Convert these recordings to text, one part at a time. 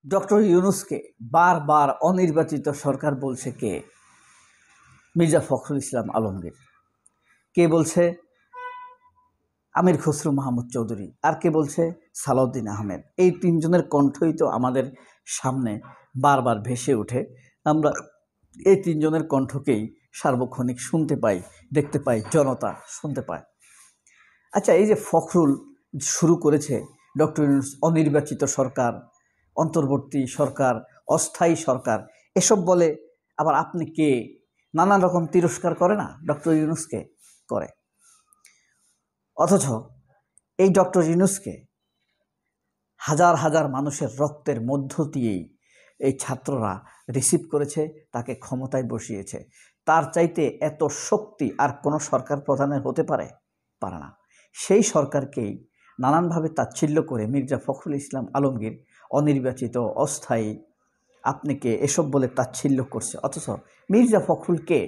Doctor ইউনূসকে বারবার অনির্বাচিত সরকার বলছে কে? মির্জা ফখরুল ইসলাম আলমগীর। কে বলছে? আমির খসরু মাহমুদ চৌধুরী। আর কে বলছে? সালাউদ্দিন আহমেদ। এই তিনজনের কণ্ঠই তো আমাদের সামনে বারবার ভেসে ওঠে। আমরা এই তিনজনের কণ্ঠকেই সার্বক্ষণিক শুনতে পাই, দেখতে পাই, জনতা শুনতে পায়। আচ্ছা, এই যে ফখরুল শুরু করেছে ডক্টর ইউনূস অনির্বাচিত সরকার, অন্তর্বর্তী সরকার, অস্থায়ী সরকার, এসব বলে আবার আপনি কে নানান রকম তিরস্কার করে না ডক্টর ইউনূসকে? করে। অথচ এই ডক্টর ইউনূসকে হাজার হাজার মানুষের রক্তের মধ্য দিয়েই এই ছাত্ররা রিসিভ করেছে, তাকে ক্ষমতায় বসিয়েছে। তার চাইতে এত শক্তি আর কোনো সরকার প্রধানের হতে পারে? পারে না। সেই সরকারকেই নানানভাবে তাচ্ছিল্য করে মির্জা ফখরুল ইসলাম আলমগীর অনির্বাচিত, অস্থায়ী, আপনি কে এসব বলে তাচ্ছিল্য করছে। অথচ মির্জা ফখরুল কে?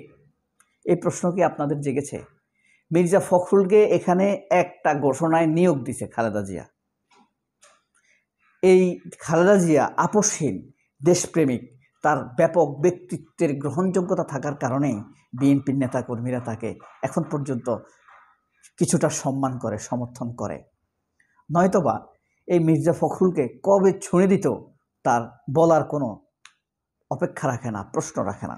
এই প্রশ্ন কি আপনাদের জেগেছে? মির্জা ফখরুলকে এখানে একটা ঘোষণায় নিয়োগ দিছে খালেদা জিয়া। এই খালেদা জিয়া আপোষহীন, দেশপ্রেমিক, তার ব্যাপক ব্যক্তিত্বের গ্রহণযোগ্যতা থাকার কারণেই বিএনপির নেতাকর্মীরা তাকে এখন পর্যন্ত কিছুটা সম্মান করে, সমর্থন করে। নয়তোবা এই মির্জা ফখরুলকে কবে ছুঁড়ে দিত তার বলার কোনো অপেক্ষা রাখে না, প্রশ্ন রাখে না।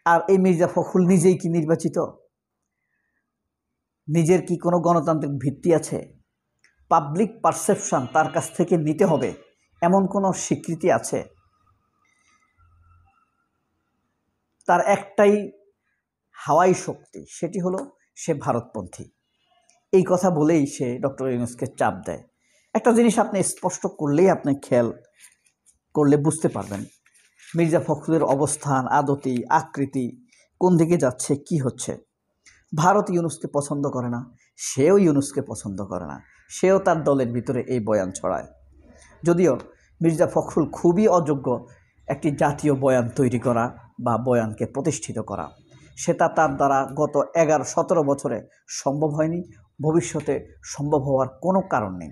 আর এই মির্জা ফখরুল নিজেই কি নির্বাচিত? নিজের কি কোনো গণতান্ত্রিক ভিত্তি আছে? পাবলিক পারসেপশন তার কাছ থেকে নিতে হবে এমন কোনো স্বীকৃতি আছে? তার একটাই হাওয়াই শক্তি, সেটি হলো সে ভারতপন্থী। এই কথা বলেই সে ডক্টর ইউনূসকে চাপ দেয়। একটা জিনিস আপনি স্পষ্ট করলেই, আপনি খেয়াল করলে বুঝতে পারবেন মির্জা ফখরুলের অবস্থান, আদতি, আকৃতি কোন দিকে যাচ্ছে, কি হচ্ছে। ভারত ইউনূসকে পছন্দ করে না, সেও ইউনূসকে পছন্দ করে না, সেও তার দলের ভিতরে এই বয়ান ছড়ায়। যদিও মির্জা ফখরুল খুবই অযোগ্য একটি জাতীয় বয়ান তৈরি করা বা বয়ানকে প্রতিষ্ঠিত করা, সেটা তার দ্বারা গত 11-17 বছরে সম্ভব হয়নি, ভবিষ্যতে সম্ভব হওয়ার কোনো কারণ নেই।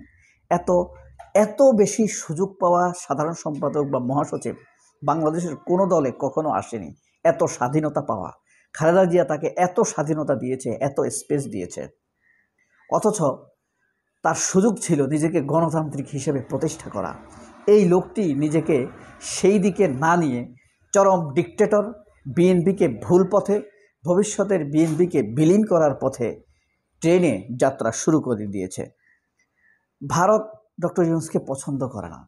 এত বেশি সুযোগ পাওয়া সাধারণ সম্পাদক বা মহাসচিব বাংলাদেশের কোনো দলে কখনো আসেনি। এত স্বাধীনতা পাওয়া, খালেদা জিয়া তাকে এত স্বাধীনতা দিয়েছে, এত স্পেস দিয়েছে। অথচ তার সুযোগ ছিল নিজেকে গণতান্ত্রিক হিসেবে প্রতিষ্ঠা করা। এই লোকটি নিজেকে সেই দিকে না নিয়ে চরম ডিক্টেটর, বিএনপিকে ভুল পথে, ভবিষ্যতের বিএনপিকে বিলীন করার পথে ট্রেনে যাত্রা শুরু করে দিয়েছে। ভারত ডক্টর ইউনূসকে পছন্দ করে না,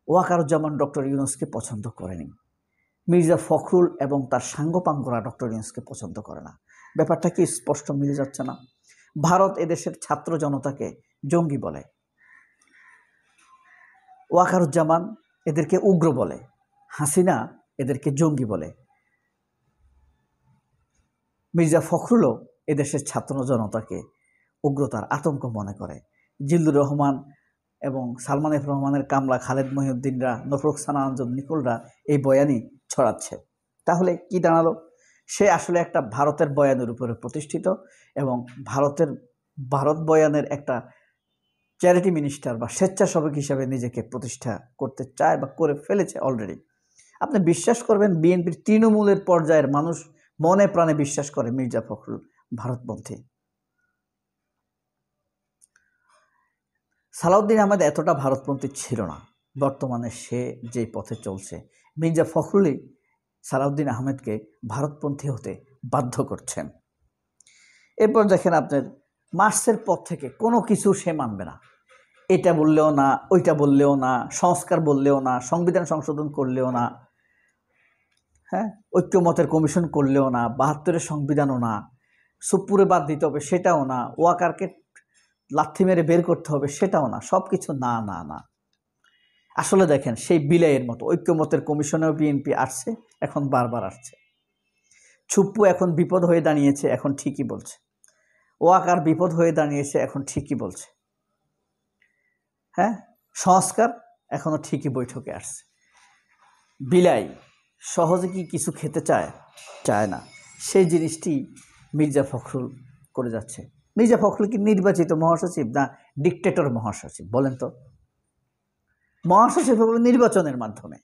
ওয়াকারুজ্জামান ডক্টর ইউনূসকে পছন্দ করেনি, মির্জা ফখরুল এবং তার সাঙ্গপাঙ্গরা ডক্টর ইউনূসকে পছন্দ করে না। ব্যাপারটা কি স্পষ্ট মিলে যাচ্ছে না? ভারত এদেশের ছাত্র জনতাকে জঙ্গি বলে, ওয়াকারুজ্জামান এদেরকে উগ্র বলে, হাসিনা এদেরকে জঙ্গি বলে, মির্জা ফখরুলও এদেশের ছাত্র জনতাকে উগ্রতার আতঙ্ক মনে করে। জিল্লুর রহমান এবং সালমান এফ রহমানের কামলা, খালেদ মহিউদ্দিনরা, নফরুকসানা আঞ্জুম নিকোলরা এই বয়ানই ছড়াচ্ছে। তাহলে কি দাঁড়ালো? সে আসলে একটা ভারতের বয়ানের উপরে প্রতিষ্ঠিত এবং ভারত বয়ানের একটা চ্যারিটি মিনিস্টার বা স্বেচ্ছাসেবক হিসাবে নিজেকে প্রতিষ্ঠা করতে চায় বা করে ফেলেছে অলরেডি। আপনি বিশ্বাস করবেন, বিএনপির তৃণমূলের পর্যায়ের মানুষ মনে প্রাণে বিশ্বাস করে মির্জা ফখরুল ভারতপন্থী। সালাউদ্দিন আহমেদ এতটা ভারতপন্থী ছিল না। বর্তমানে সে যে পথে চলছে, মির্জা ফখরুলই সালাউদ্দিন আহমেদকে ভারতপন্থী হতে বাধ্য করছেন। এরপর দেখেন, আপনার মার্চের পর থেকে কোনো কিছু সে মানবে না। এটা বললেও না, ওইটা বললেও না, সংস্কার বললেও না, সংবিধান সংশোধন করলেও না, হ্যাঁ, ঐক্যমতের কমিশন করলেও না, 72-এর সংবিধানও না, সুপ্পুরে বাদ দিতে হবে সেটাও না, ওয়াকারকে লাথি মেরে বের করতে হবে সেটাও না, সব কিছু না না না। আসলে দেখেন, সেই বিলাইয়ের মতো ঐক্যমতের কমিশনেও বিএনপি আসছে, এখন বারবার আসছে। ছুপ্পু এখন বিপদ হয়ে দাঁড়িয়েছে, এখন ঠিকই বলছে। ওয়াকার বিপদ হয়ে দাঁড়িয়েছে, এখন ঠিকই বলছে। হ্যাঁ, সংস্কার এখনো ঠিকই বৈঠকে আসছে। বিলাই সহজে কি কিছু খেতে চায় না, সেই জিনিসটি মির্জা ফখরুল করে যাচ্ছে। মির্জা ফখরুল কি নির্বাচিত মহাসচিব না ডিক্টেটর মহাসচিব? বলেন তো। মহাসচিব হবে নির্বাচনের মাধ্যমে,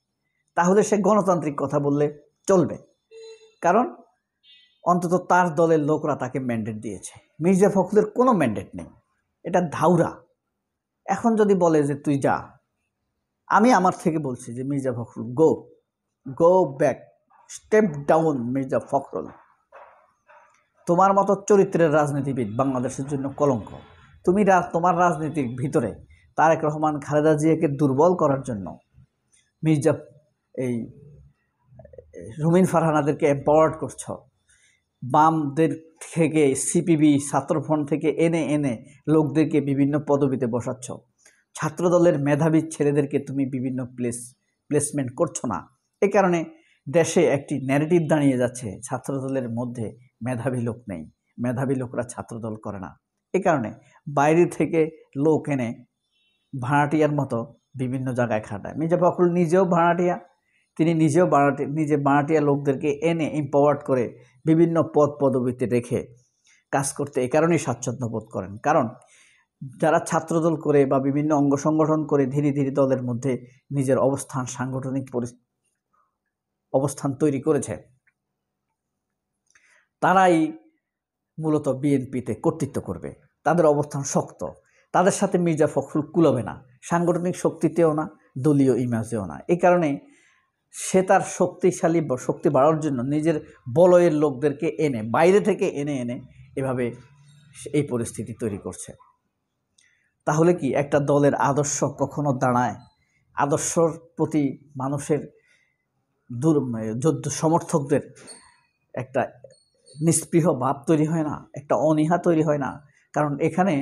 তাহলে সে গণতান্ত্রিক কথা বললে চলবে, কারণ অন্তত তার দলের লোকরা তাকে ম্যান্ডেট দিয়েছে। মির্জা ফখরুলের কোনো ম্যান্ডেট নেই, এটা ধাউরা। এখন যদি বলে যে তুই যা, আমি আমার থেকে বলছি যে Mirza Fakhrul go back, step down Mirza Fakhrul. তোমার মতো চরিত্রের রাজনীতিবিদ বাংলাদেশের জন্য কলঙ্ক। তুমি তোমার রাজনীতির ভিতরে তারেক রহমান, খালেদা জিয়াকে দুর্বল করার জন্য মির্জা এই রুমিন ফারহানাদেরকে এম্পাওয়ার্ড করছ, বামদের থেকে সিপিবি ছাত্রফ্রন্ট থেকে এনে লোকদেরকে বিভিন্ন পদবিতে বসাচ্ছ, ছাত্রদলের মেধাবী ছেলেদেরকে তুমি বিভিন্ন প্লেসমেন্ট করছো না। এ কারণে দেশে একটি ন্যারেটিভ দাঁড়িয়ে যাচ্ছে ছাত্রদলের মধ্যে মেধাবী লোক নেই, মেধাবী লোকরা ছাত্রদল করে না। এ কারণে বাইরে থেকে লোক এনে ভাড়াটিয়ার মতো বিভিন্ন জায়গায় খাটায়। মির্জা ফখরুল নিজেও ভাড়াটিয়া, তিনি নিজে ভাড়াটিয়া লোকদেরকে এনে এম্পাওয়ার্ড করে বিভিন্ন পদবিতে রেখে কাজ করতে এই কারণেই স্বাচ্ছন্দ্য বোধ করেন। কারণ যারা ছাত্রদল করে বা বিভিন্ন অঙ্গ সংগঠন করে ধীরে ধীরে দলের মধ্যে নিজের অবস্থান, সাংগঠনিক অবস্থান তৈরি করেছে, তারাই মূলত বিএনপিতে কর্তৃত্ব করবে। তাদের অবস্থান শক্ত, তাদের সাথে মির্জা ফখরুল কুলাবে না, সাংগঠনিক শক্তিতেও না, দলীয় ইমেজেও না। এই কারণে সে তার শক্তি বাড়ানোর জন্য নিজের বলয়ের লোকদেরকে এনে, বাইরে থেকে এনে এভাবে এই পরিস্থিতি তৈরি করছে। তাহলে কি একটা দলের আদর্শ কখনো দাঁড়ায়? আদর্শর প্রতি মানুষের সমর্থকদের একটা নিস্পৃহ ভাব তৈরি হয় না, একটা অনীহা তৈরি হয় না? কারণ এখানে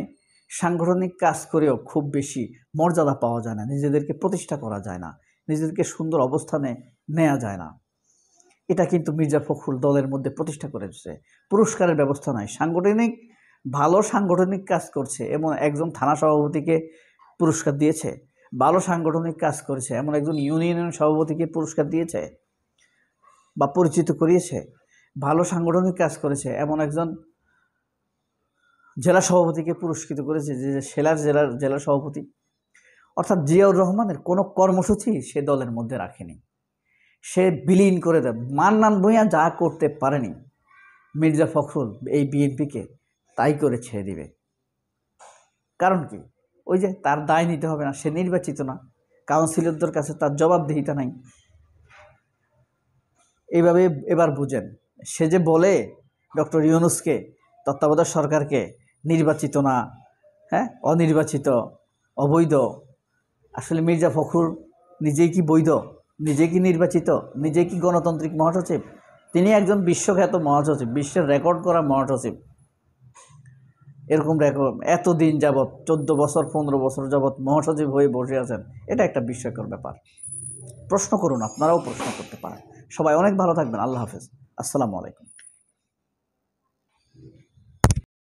সাংগঠনিক কাজ করেও খুব বেশি মর্যাদা পাওয়া যায় না, নিজেদেরকে প্রতিষ্ঠা করা যায় না, নিজেদেরকে সুন্দর অবস্থানে নেওয়া যায় না। এটা কিন্তু মির্জা ফখরুল দলের মধ্যে প্রতিষ্ঠা করেছে। পুরস্কারের ব্যবস্থা নাই, ভালো সাংগঠনিক কাজ করছে এমন একজন থানা সভাপতিকে পুরস্কার দিয়েছে, ভালো সাংগঠনিক কাজ করেছে এমন একজন ইউনিয়ন সভাপতিকে পুরস্কার দিয়েছে বা পরিচিত করিয়েছে, ভালো সাংগঠনিক কাজ করেছে এমন একজন জেলা সভাপতিকে পুরস্কৃত করেছে, যে জেলা সভাপতি। অর্থাৎ জিয়াউর রহমানের কোনো কর্মসূচি সে দলের মধ্যে রাখেনি, সে বিলীন করে দেয়। মান্নান ভূঁইয়া যা করতে পারেনি, মির্জা ফখরুল এই বিএনপিকে তাই করে ছেড়ে দিবে। কারণ কি? ওই যে তার দায় নিতে হবে না, সে নির্বাচিত না, কাউন্সিলরদের কাছে তার জবাবদিহিতা নাই। এইভাবে এবার বুঝেন, সে যে বলে ডক্টর ইউনূসকে, তত্ত্বাবধায়ক সরকারকে নির্বাচিত না, অনির্বাচিত, অবৈধ, আসলে মির্জা ফখরুল নিজেই কি বৈধ, নিজেই কি নির্বাচিত, নিজেই কি গণতান্ত্রিক মহাসচিব? তিনি একজন বিশ্বখ্যাত মহাসচিব, বিশ্বের রেকর্ড করা মহাসচিব। এরকম রেকর্ড এতদিন যাবৎ 14 বছর 15 বছর যাবৎ মহাসচিব হয়ে বসে আছেন, এটা একটা বিস্ময়কর ব্যাপার। প্রশ্ন করুন, আপনারাও প্রশ্ন করতে পারেন। সবাই অনেক ভালো থাকবেন। আল্লাহ হাফেজ, আসসালামু আলাইকুম।